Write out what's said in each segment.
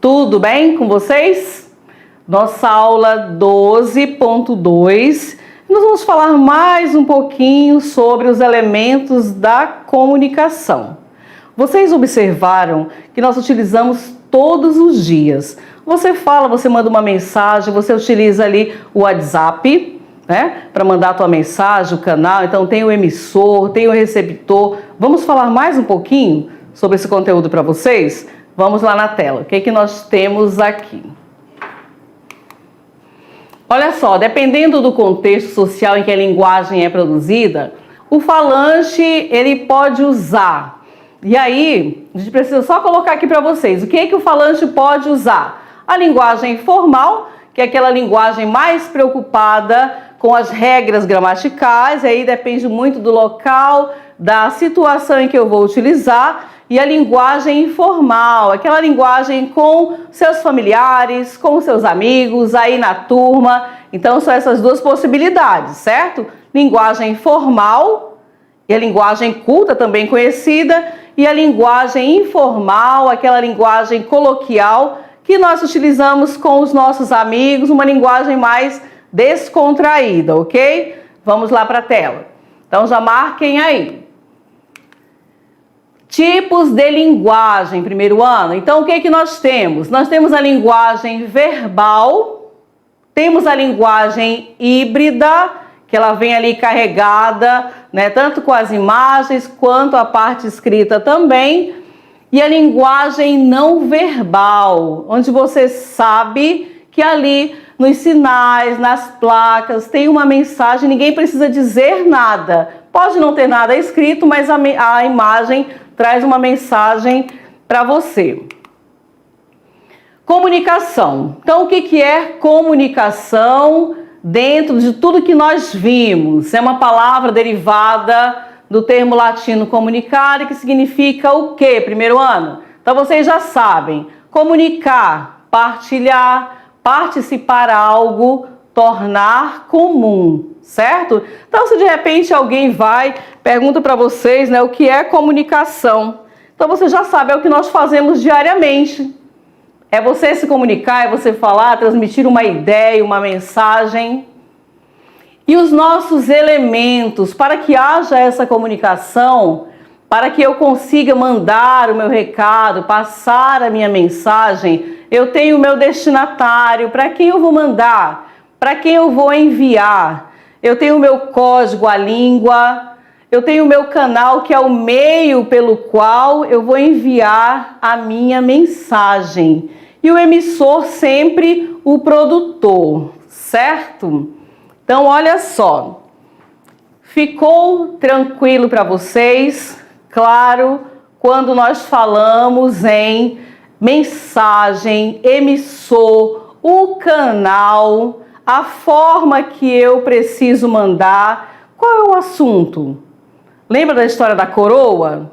Tudo bem com vocês? Nossa aula 12.2, nós vamos falar mais um pouquinho sobre os elementos da comunicação. Vocês observaram que nós utilizamos todos os dias. Você fala, você manda uma mensagem, você utiliza ali o WhatsApp, né, para mandar a tua mensagem, o canal. Então tem o emissor, tem o receptor. Vamos falar mais um pouquinho sobre esse conteúdo para vocês? Vamos lá na tela. O que que nós temos aqui? Olha só, dependendo do contexto social em que a linguagem é produzida, o falante ele pode usar. E aí, a gente precisa só colocar aqui para vocês o que é que o falante pode usar. A linguagem formal, que é aquela linguagem mais preocupada com as regras gramaticais, aí depende muito do local, da situação em que eu vou utilizar. E a linguagem informal, aquela linguagem com seus familiares, com seus amigos, aí na turma. Então são essas duas possibilidades, certo? Linguagem formal e a linguagem culta, também conhecida, e a linguagem informal, aquela linguagem coloquial que nós utilizamos com os nossos amigos, uma linguagem mais descontraída, ok? Vamos lá para a tela. Então já marquem aí. Tipos de linguagem, primeiro ano. Então, o que é que nós temos? Nós temos a linguagem verbal, temos a linguagem híbrida, que ela vem ali carregada, né, tanto com as imagens quanto a parte escrita também, e a linguagem não verbal, onde você sabe que ali nos sinais, nas placas, tem uma mensagem, ninguém precisa dizer nada. Pode não ter nada escrito, mas a imagem traz uma mensagem para você. Comunicação. Então, o que é comunicação dentro de tudo que nós vimos? É uma palavra derivada do termo latino comunicare, que significa o quê, primeiro ano? Então, vocês já sabem. Comunicar, partilhar, participar algo, tornar comum, certo? Então, se de repente alguém pergunta para vocês, né, o que é comunicação. Então, você já sabe, é o que nós fazemos diariamente. É você se comunicar, é você falar, transmitir uma ideia, uma mensagem. E os nossos elementos, para que haja essa comunicação, para que eu consiga mandar o meu recado, passar a minha mensagem, eu tenho o meu destinatário, para quem eu vou mandar, para quem eu vou enviar. Eu tenho o meu código, a língua, eu tenho o meu canal, que é o meio pelo qual eu vou enviar a minha mensagem. E o emissor sempre o produtor, certo? Então, olha só. Ficou tranquilo para vocês? Claro, quando nós falamos em mensagem, emissor, o canal, a forma que eu preciso mandar. Qual é o assunto? Lembra da história da coroa?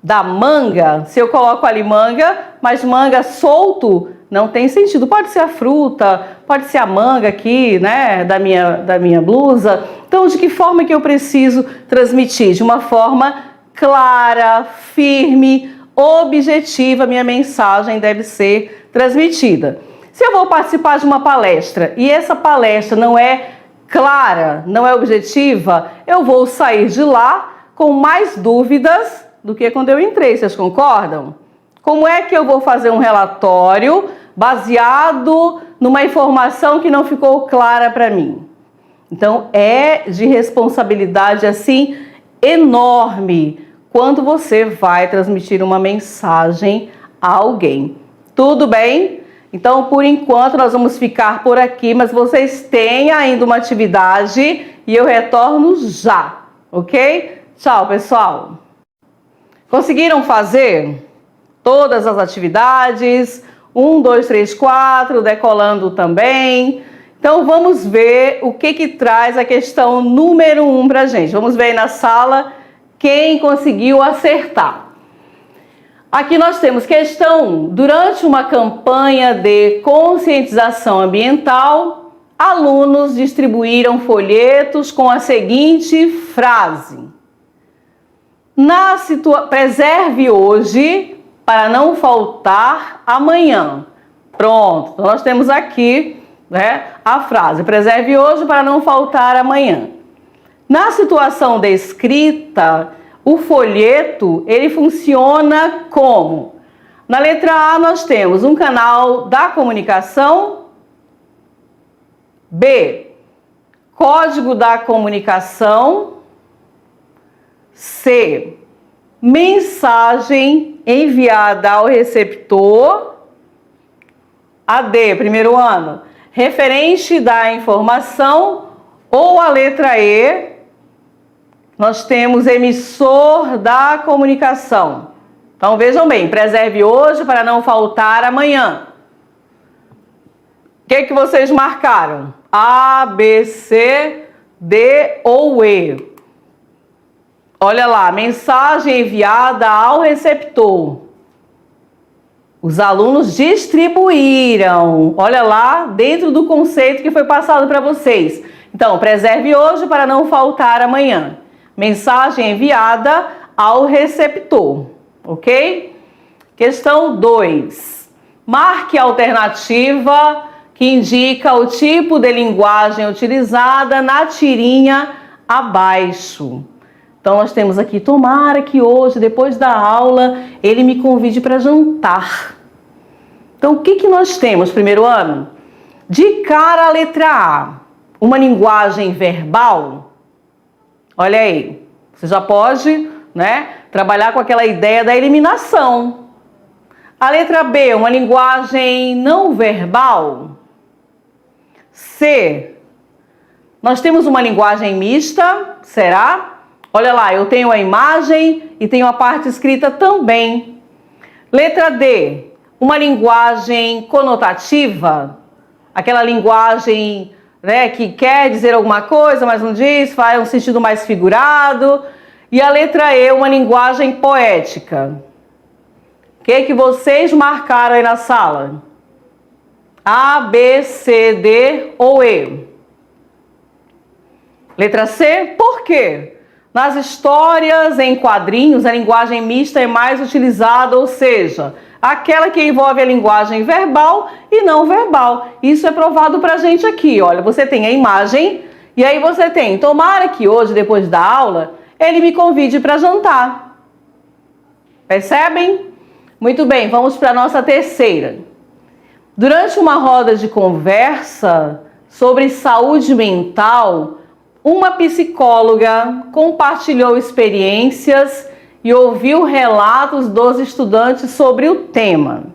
Da manga? Se eu coloco ali manga, mas manga solto, não tem sentido. Pode ser a fruta, pode ser a manga aqui, né, da minha blusa. Então, de que forma que eu preciso transmitir? De uma forma clara, firme, objetiva, minha mensagem deve ser transmitida. Se eu vou participar de uma palestra e essa palestra não é clara, não é objetiva, eu vou sair de lá com mais dúvidas do que quando eu entrei. Vocês concordam? Como é que eu vou fazer um relatório baseado numa informação que não ficou clara para mim? Então, é de responsabilidade, assim, enorme quando você vai transmitir uma mensagem a alguém. Tudo bem? Então, por enquanto, nós vamos ficar por aqui, mas vocês têm ainda uma atividade e eu retorno já, ok? Tchau, pessoal! Conseguiram fazer todas as atividades? 1, 2, 3, 4, decolando também. Então, vamos ver o que traz a questão número 1 para a gente. Vamos ver aí na sala quem conseguiu acertar. Aqui nós temos questão 1. Durante uma campanha de conscientização ambiental, alunos distribuíram folhetos com a seguinte frase: preserve hoje para não faltar amanhã. Pronto, então nós temos aqui, né, a frase: preserve hoje para não faltar amanhã. Na situação descrita, o folheto, ele funciona como? Na letra A nós temos um canal da comunicação. B, código da comunicação. C, mensagem enviada ao receptor. A D, primeiro ano, referente da informação. Ou a letra E, nós temos emissor da comunicação. Então vejam bem, preserve hoje para não faltar amanhã. O que vocês marcaram? A, B, C, D ou E? Olha lá, mensagem enviada ao receptor. Os alunos distribuíram, olha lá, dentro do conceito que foi passado para vocês. Então, preserve hoje para não faltar amanhã. Mensagem enviada ao receptor, ok? Questão 2. Marque a alternativa que indica o tipo de linguagem utilizada na tirinha abaixo. Então, nós temos aqui: tomara que hoje, depois da aula, ele me convide para jantar. Então, o que nós temos, primeiro ano? De cara à letra A, uma linguagem verbal. Olha aí, você já pode, né, trabalhar com aquela ideia da eliminação. A letra B, uma linguagem não verbal. C, nós temos uma linguagem mista, será? Olha lá, eu tenho a imagem e tenho a parte escrita também. Letra D, uma linguagem conotativa, aquela linguagem, né, que quer dizer alguma coisa, mas não diz, faz um sentido mais figurado. E a letra E, uma linguagem poética. O que vocês marcaram aí na sala? A, B, C, D ou E? Letra C, por quê? Nas histórias em quadrinhos, a linguagem mista é mais utilizada, ou seja, aquela que envolve a linguagem verbal e não verbal. Isso é provado pra gente aqui. Olha, você tem a imagem e aí você tem: tomara que hoje, depois da aula, ele me convide para jantar. Percebem? Muito bem, vamos para a nossa terceira. Durante uma roda de conversa sobre saúde mental, uma psicóloga compartilhou experiências e ouviu relatos dos estudantes sobre o tema.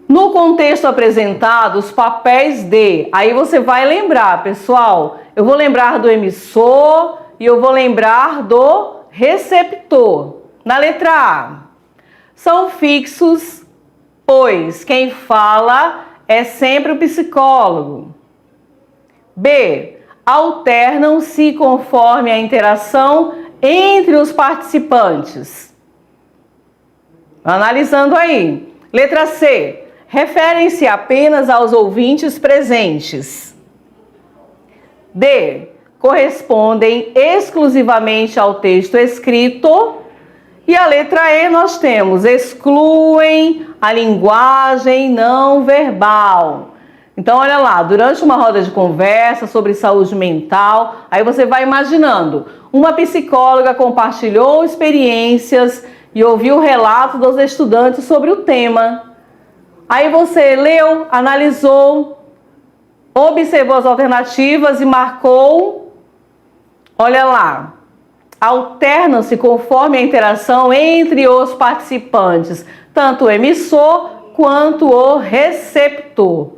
No contexto apresentado, os papéis de... Aí você vai lembrar, pessoal, eu vou lembrar do emissor e eu vou lembrar do receptor. Na letra A, são fixos, pois quem fala é sempre o psicólogo. B, alternam-se conforme a interação entre os participantes. Analisando aí. Letra C, referem-se apenas aos ouvintes presentes. D, correspondem exclusivamente ao texto escrito. E a letra E nós temos: excluem a linguagem não verbal. Então, olha lá, durante uma roda de conversa sobre saúde mental, aí você vai imaginando, uma psicóloga compartilhou experiências e ouviu o relato dos estudantes sobre o tema. Aí você leu, analisou, observou as alternativas e marcou. Olha lá, alternam-se conforme a interação entre os participantes, tanto o emissor quanto o receptor.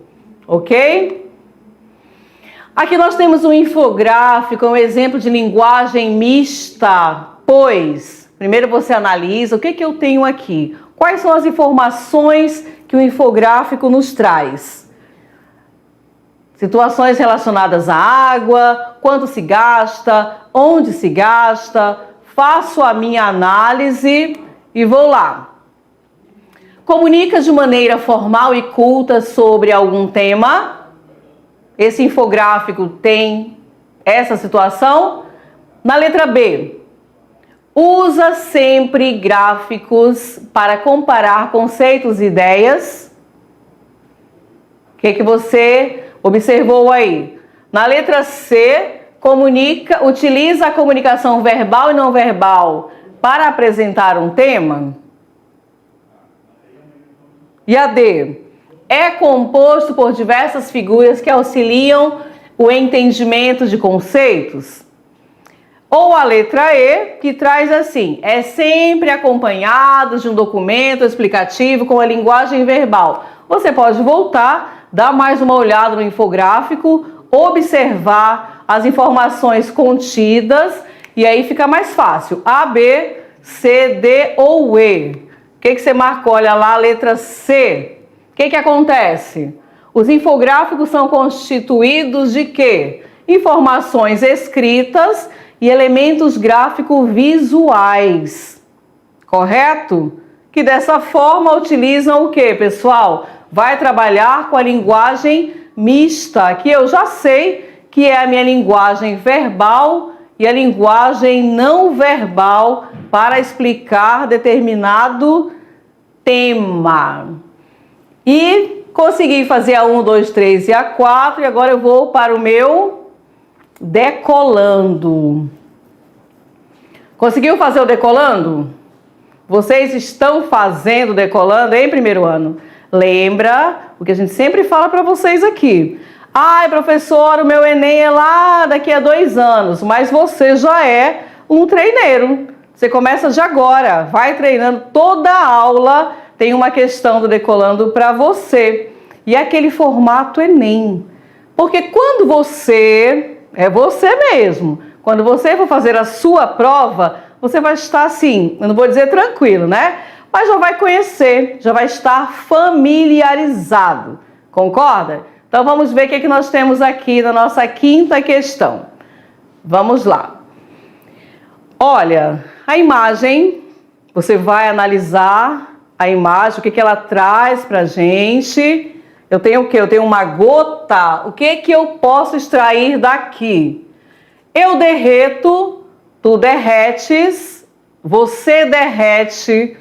Ok? Aqui nós temos um infográfico, um exemplo de linguagem mista, pois, primeiro você analisa o que eu tenho aqui. Quais são as informações que o infográfico nos traz? Situações relacionadas à água, quanto se gasta, onde se gasta, faço a minha análise e vou lá. Comunica de maneira formal e culta sobre algum tema. Esse infográfico tem essa situação. Na letra B, Usa sempre gráficos para comparar conceitos e ideias. O que você observou aí? Na letra C, utiliza a comunicação verbal e não verbal para apresentar um tema. E a D, é composto por diversas figuras que auxiliam o entendimento de conceitos. Ou a letra E, que traz assim, é sempre acompanhado de um documento explicativo com a linguagem verbal. Você pode voltar, dar mais uma olhada no infográfico, observar as informações contidas e aí fica mais fácil. A, B, C, D ou E. O que você marcou? Olha lá a letra C. O que acontece? Os infográficos são constituídos de quê? Informações escritas e elementos gráficos visuais, correto? Que dessa forma utilizam o que, pessoal? Vai trabalhar com a linguagem mista, que eu já sei que é a minha linguagem verbal e a linguagem não verbal para explicar determinado tema. E consegui fazer a 1, 2, 3 e a 4 e agora eu vou para o meu decolando. Conseguiu fazer o decolando? Vocês estão fazendo decolando em primeiro ano? Lembra o que a gente sempre fala para vocês aqui. Ai, professor, o meu Enem é lá daqui a 2 anos, mas você já é um treineiro. Você começa de agora, vai treinando. Toda aula tem uma questão do decolando para você. E é aquele formato Enem. Porque quando você... É você mesmo. Quando você for fazer a sua prova, você vai estar assim, eu não vou dizer tranquilo, né? Mas já vai conhecer, já vai estar familiarizado. Concorda? Então vamos ver o que nós temos aqui na nossa quinta questão. Vamos lá. Olha, a imagem, você vai analisar a imagem, o que ela traz pra gente. Eu tenho o quê? Eu tenho uma gota. O que eu posso extrair daqui? Eu derreto, tu derretes, você derrete,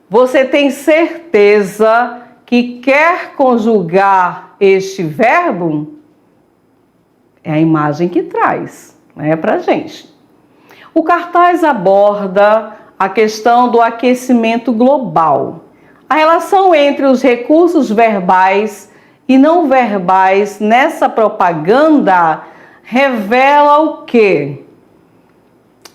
você tem certeza que quer conjugar este verbo? É a imagem que traz, né, pra gente. O cartaz aborda a questão do aquecimento global. A relação entre os recursos verbais e não verbais nessa propaganda revela o quê?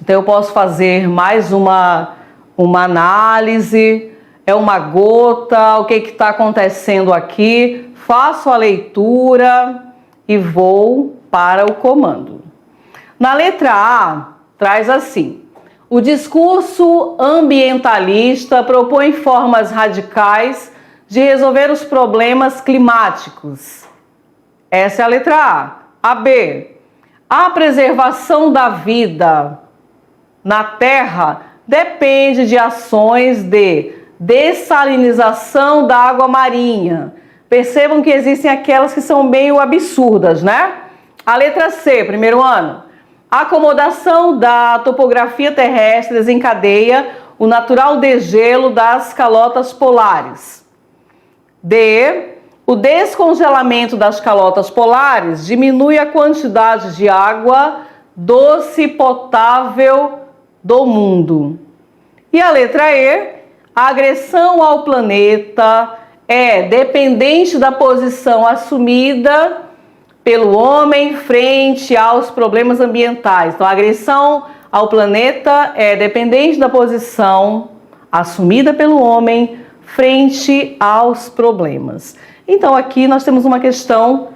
Então eu posso fazer mais uma análise, é uma gota, o que está acontecendo aqui, faço a leitura e vou para o comando. Na letra A, traz assim, o discurso ambientalista propõe formas radicais de resolver os problemas climáticos. Essa é a letra A. A B. A preservação da vida na Terra depende de ações de dessalinização da água marinha. Percebam que existem aquelas que são meio absurdas, né? A letra C, primeiro ano. A acomodação da topografia terrestre desencadeia o natural degelo das calotas polares. D. O descongelamento das calotas polares diminui a quantidade de água doce potável do mundo. E a letra E. A agressão ao planeta é dependente da posição assumida pelo homem frente aos problemas ambientais. Então, a agressão ao planeta é dependente da posição assumida pelo homem frente aos problemas. Então, aqui nós temos uma questão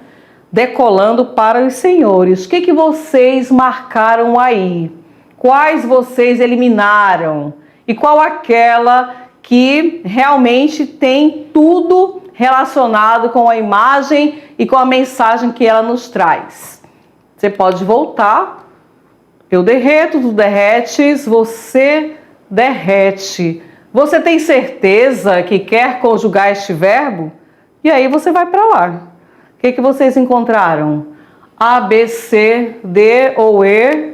decolando para os senhores. O que vocês marcaram aí? Quais vocês eliminaram? E qual aquela que realmente tem tudo relacionado com a imagem e com a mensagem que ela nos traz? Você pode voltar. Eu derreto, tu derretes, você derrete. Você tem certeza que quer conjugar este verbo? E aí você vai para lá. O que vocês encontraram? A, B, C, D ou E?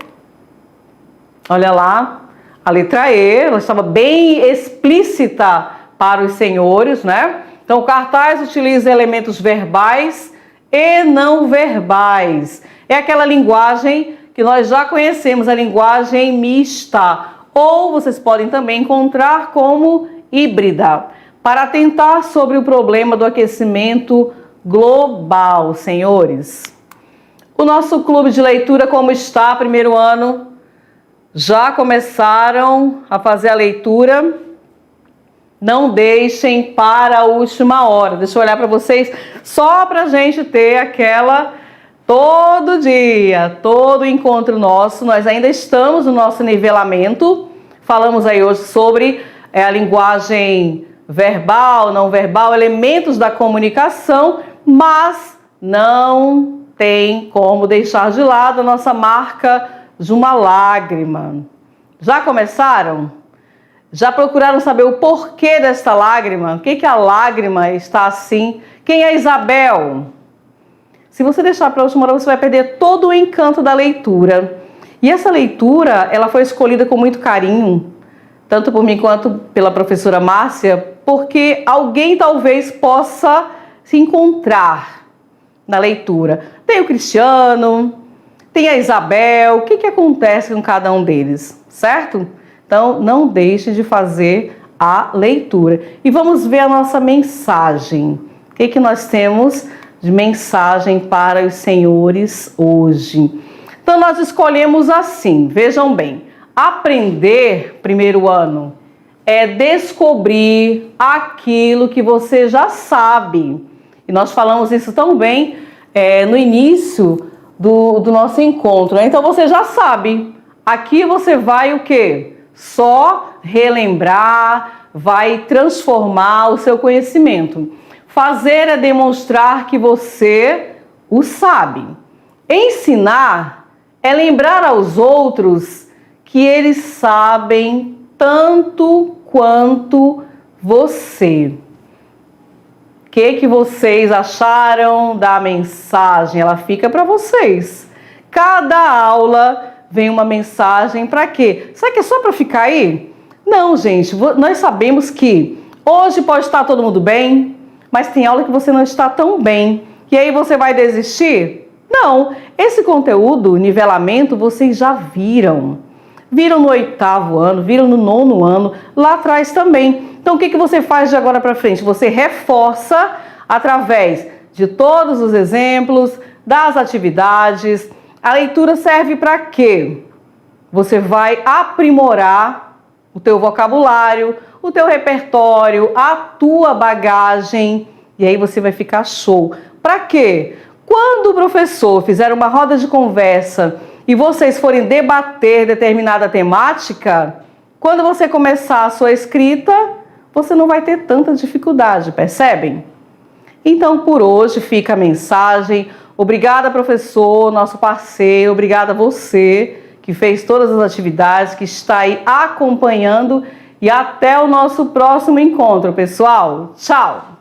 Olha lá. A letra E, ela estava bem explícita para os senhores, né? Então, o cartaz utiliza elementos verbais e não verbais. É aquela linguagem que nós já conhecemos, a linguagem mista. Ou vocês podem também encontrar como híbrida, para atentar sobre o problema do aquecimento global, senhores. O nosso clube de leitura, como está, primeiro ano, já começaram a fazer a leitura? Não deixem para a última hora. Deixa eu olhar para vocês, só para a gente ter aquela... Todo dia, todo encontro nosso, nós ainda estamos no nosso nivelamento. Falamos aí hoje sobre a linguagem verbal, não verbal, elementos da comunicação, mas não tem como deixar de lado a nossa marca de uma lágrima. Já começaram? Já procuraram saber o porquê desta lágrima? O que a lágrima está assim? Quem é Isabel? Se você deixar para a última hora, você vai perder todo o encanto da leitura. E essa leitura, ela foi escolhida com muito carinho, tanto por mim quanto pela professora Márcia, porque alguém talvez possa se encontrar na leitura. Tem o Cristiano, tem a Isabel, o que acontece com cada um deles, certo? Então, não deixe de fazer a leitura. E vamos ver a nossa mensagem. O que nós temos de mensagem para os senhores hoje? Então, nós escolhemos assim, vejam bem. Aprender, primeiro ano, é descobrir aquilo que você já sabe. E nós falamos isso tão bem no início do nosso encontro, né? Então, você já sabe. Aqui você vai o quê? Só relembrar, vai transformar o seu conhecimento. Fazer é demonstrar que você o sabe. Ensinar é lembrar aos outros que eles sabem tanto quanto você. O que vocês acharam da mensagem? Ela fica para vocês. Cada aula vem uma mensagem para quê? Será que é só para ficar aí? Não, gente. Nós sabemos que hoje pode estar todo mundo bem, mas tem aula que você não está tão bem. E aí você vai desistir? Não. Esse conteúdo, nivelamento, vocês já viram. Viram no 8º ano, viram no 9º ano, lá atrás também. Então, o que você faz de agora para frente? Você reforça através de todos os exemplos, das atividades. A leitura serve para quê? Você vai aprimorar o teu vocabulário, o teu repertório, a tua bagagem, e aí você vai ficar show. Para quê? Quando o professor fizer uma roda de conversa e vocês forem debater determinada temática, quando você começar a sua escrita, você não vai ter tanta dificuldade, percebem? Então, por hoje fica a mensagem. Obrigada, professor, nosso parceiro. Obrigada a você que fez todas as atividades, que está aí acompanhando. E até o nosso próximo encontro, pessoal. Tchau!